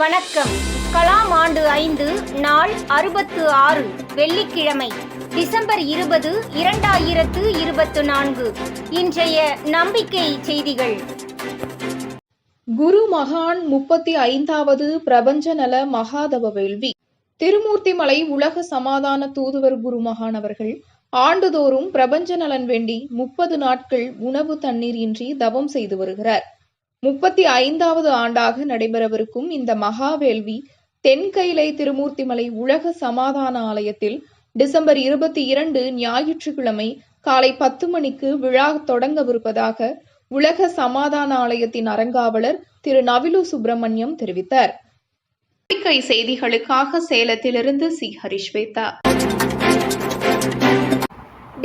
வணக்கம். கலாம் ஆண்டு 5 நாள் 66 வெள்ளிக்கிழமை டிசம்பர் 20, 2024. இன்றைய நம்பிக்கை செய்திகள். குரு மகான் 35வது பிரபஞ்ச நல மகாதவ வேள்வி. திருமூர்த்திமலை உலக சமாதான தூதுவர் குரு மகான் அவர்கள் ஆண்டுதோறும் பிரபஞ்ச நலன் வேண்டி 30 நாட்கள் உணவு தண்ணீர் இன்றி தவம் செய்து வருகிறார். 35வது ஆண்டாக நடைபெறவிருக்கும் இந்த மகா வேள்வி தென்கைலை திருமூர்த்திமலை உலக சமாதான ஆலயத்தில் டிசம்பர் 22 ஞாயிற்றுக்கிழமை காலை 10 மணிக்கு விழா தொடங்கவிருப்பதாக உலக சமாதான ஆலயத்தின் அறங்காவலர் திரு நவிலு சுப்பிரமணியம் தெரிவித்தார். செய்திகளுக்காக சேலத்திலிருந்து சி. ஹரிஸ்வேதா.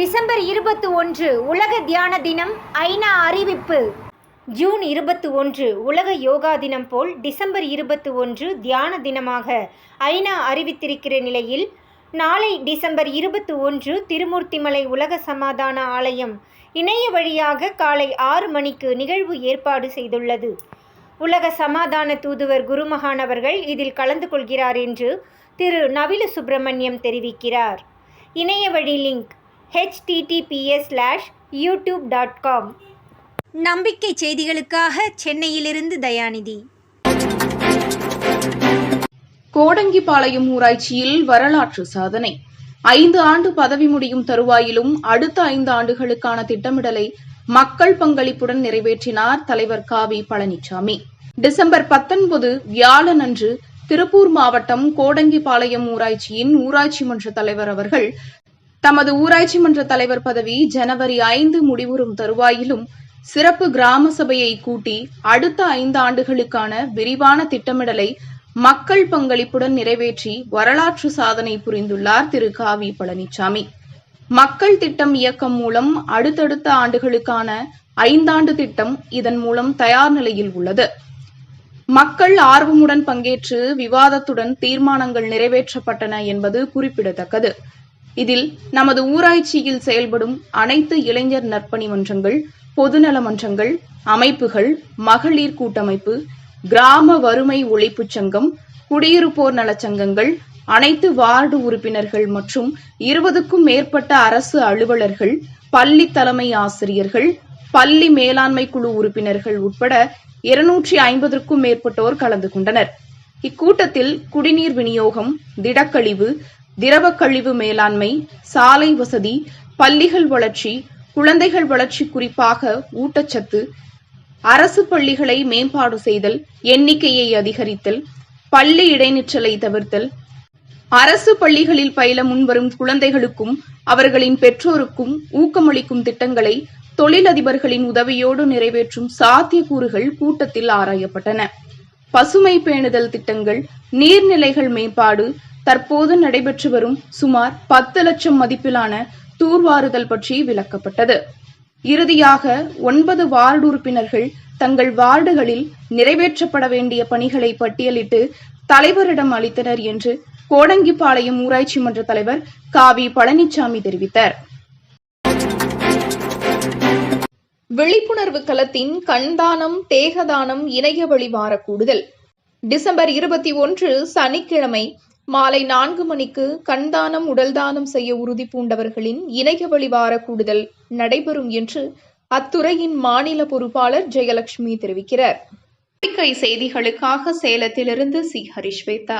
டிசம்பர் 21 உலக தியான தினம். ஐநா அறிவிப்பு. ஜூன் 21 உலக யோகா தினம் போல் டிசம்பர் 21 தியான தினமாக ஐநா அறிவித்திருக்கிற நிலையில் நாளை டிசம்பர் 21 திருமூர்த்திமலை உலக சமாதான ஆலயம் இணைய வழியாக காலை 6 மணிக்கு நிகழ்வு ஏற்பாடு செய்துள்ளது. உலக சமாதான தூதுவர் குருமகான் அவர்கள் இதில் கலந்து கொள்கிறார் என்று திரு நவிலு சுப்பிரமணியம் தெரிவிக்கிறார். இணைய வழி லிங்க் https:/youtube.com. நம்பிக்கை செய்திகளுக்காக சென்னையிலிருந்து தயாநிதி. கோடங்கிபாளையம் ஊராட்சியில் வரலாற்று சாதனை. 5 ஆண்டு பதவி முடியும் தருவாயிலும் அடுத்த 5 ஆண்டுகளுக்கான திட்டமிடலை மக்கள் பங்களிப்புடன் நிறைவேற்றினார் தலைவர் காவி பழனிசாமி. டிசம்பர் 19 வியாழன் அன்று திருப்பூர் மாவட்டம் கோடங்கிபாளையம் ஊராட்சியின் ஊராட்சி மன்ற தலைவர் அவர்கள் தமது ஊராட்சி மன்ற தலைவர் பதவி ஜனவரி 5 முடிவுறும் தருவாயிலும் சிறப்பு கிராம சபையை கூட்டி அடுத்த 5 ஆண்டுகளுக்கான விரிவான திட்டமிடலை மக்கள் பங்களிப்புடன் நிறைவேற்றி வரலாற்று சாதனை புரிந்துள்ளார் திரு காவி பழனிசாமி. மக்கள் திட்டம் இயக்கம் மூலம் அடுத்தடுத்த ஆண்டுகளுக்கான 5 ஆண்டு திட்டம் இதன் மூலம் தயார் நிலையில் உள்ளது. மக்கள் ஆர்வமுடன் பங்கேற்று விவாதத்துடன் தீர்மானங்கள் நிறைவேற்றப்பட்டன என்பது குறிப்பிடத்தக்கது. இதில் நமது ஊராட்சியில் செயல்படும் அனைத்து இளைஞர் நற்பணி மன்றங்கள், பொதுநல மன்றங்கள், அமைப்புகள், மகளிர் கூட்டமைப்பு, கிராம வறுமை ஒழிப்புச் சங்கம், குடியிருப்போர் நலச்சங்கங்கள், அனைத்து வார்டு உறுப்பினர்கள் மற்றும் 20க்கும் மேற்பட்ட அரசு அலுவலர்கள், பள்ளி தலைமை ஆசிரியர்கள், பள்ளி மேலாண்மை குழு உறுப்பினர்கள் உட்பட 250க்கும் மேற்பட்டோர் கலந்து கொண்டனர். இக்கூட்டத்தில் குடிநீர் விநியோகம், திடக்கழிவு, திரவ கழிவு மேலாண்மை, சாலை வசதி, பள்ளிகள் வளர்ச்சி, குழந்தைகள் வளர்ச்சி, குறிப்பாக ஊட்டச்சத்து, அரசு பள்ளிகளை மேம்பாடு செய்தல், எண்ணிக்கையை அதிகரித்தல், பள்ளி இடைநிற்றலை தவிர்த்தல், அரசு பள்ளிகளில் பயில முன்வரும் குழந்தைகளுக்கும் அவர்களின் பெற்றோருக்கும் ஊக்கமளிக்கும் திட்டங்களை தொழிலதிபர்களின் உதவியோடு நிறைவேற்றும் சாத்தியக்கூறுகள் கூட்டத்தில் ஆராயப்பட்டன. பசுமை பேணுதல் திட்டங்கள், நீர்நிலைகள் மேம்பாடு, தற்போது நடைபெற்று வரும் சுமார் 10 லட்சம் மதிப்பிலான தூர்வாறுதல் பற்றி விளக்கப்பட்டது. இறுதியாக 9 வார்டு உறுப்பினர்கள் தங்கள் வார்டுகளில் நிறைவேற்றப்பட வேண்டிய பணிகளை பட்டியலிட்டு தலைவரிடம் அளித்தனர் என்று கோடங்கிபாளையம் ஊராட்சி மன்ற தலைவர் காவி பழனிசாமி தெரிவித்தார். விழிப்புணர்வு களத்தின் கண்தானம் தேகதானம் இணைய வழி வார கூடுதல். டிசம்பர் 21 சனிக்கிழமை மாலை 4 மணிக்கு கண்தானம் உடல் தானம் செய்ய உறுதி பூண்டவர்களின் இணைய வழி வார கூடுதல் நடைபெறும் என்று அத்துறையின் மாநில பொறுப்பாளர் ஜெயலட்சுமி தெரிவிக்கிறார். செய்திகளுக்காக சேலத்திலிருந்து சி. ஹரிஸ்வேதா.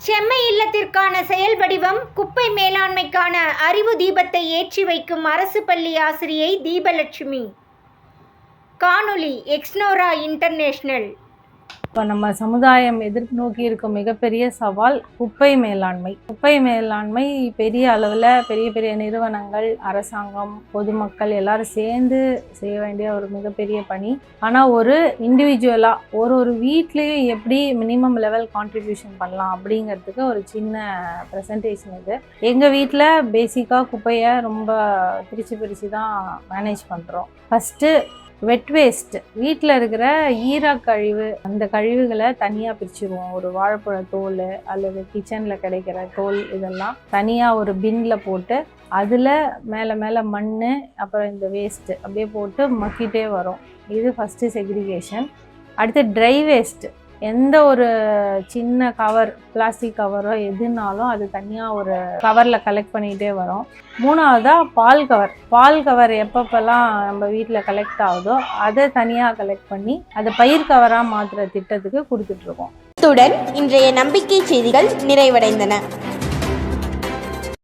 செம்மை இல்லத்திற்கான செயல் வடிவம். குப்பை மேலாண்மைக்கான அறிவு தீபத்தை ஏற்றி வைக்கும் அரசு பள்ளி ஆசிரியை தீபலட்சுமி. காணொலி எக்ஸ்னோரா இன்டர்நேஷனல். இப்போ நம்ம சமுதாயம் எதிர்நோக்கி இருக்கும் மிகப்பெரிய சவால் குப்பை மேலாண்மை. குப்பை மேலாண்மை பெரிய அளவில் பெரிய பெரிய நிறுவனங்கள், அரசாங்கம், பொதுமக்கள் எல்லாரும் சேர்ந்து செய்ய வேண்டிய ஒரு மிகப்பெரிய பணி. ஆனால் ஒரு இண்டிவிஜுவலாக ஒரு வீட்லேயும் எப்படி மினிமம் லெவல் கான்ட்ரிபியூஷன் பண்ணலாம் அப்படிங்கிறதுக்கு ஒரு சின்ன ப்ரெசன்டேஷன் இது. எங்கள் வீட்டில் பேசிக்காக குப்பையை ரொம்ப பிரித்து தான் மேனேஜ் பண்ணுறோம். ஃபஸ்ட்டு வெட் வேஸ்ட், வீட்டில் இருக்கிற ஈரக்கழிவு, அந்த கழிவுகளை தனியாக பிரிச்சுருவோம். ஒரு வாழைப்பழ தோல் அல்லது கிச்சனில் கிடைக்கிற தோல் இதெல்லாம் தனியாக ஒரு பின்னில் போட்டு அதில் மேலே மண் அப்புறம் இந்த வேஸ்ட்டு அப்படியே போட்டு மக்கிட்டே வரும். இது ஃபஸ்ட்டு செக்ரிகேஷன். அடுத்து ட்ரை வேஸ்ட், எந்த ஒரு சின்ன கவர், பிளாஸ்டிக் கவரோ எதுனாலும் அது தனியாக ஒரு கவரில் கலெக்ட் பண்ணிகிட்டே வரோம். மூணாவதாக பால் கவர் எப்பப்பெல்லாம் நம்ம வீட்டில் கலெக்ட் ஆகுதோ அதை தனியாக கலெக்ட் பண்ணி அதை பயிர் கவராக மாற்றுற திட்டத்துக்கு கொடுத்துட்ருக்கோம். இத்துடன் இன்றைய நம்பிக்கை செய்திகள் நிறைவடைந்தன.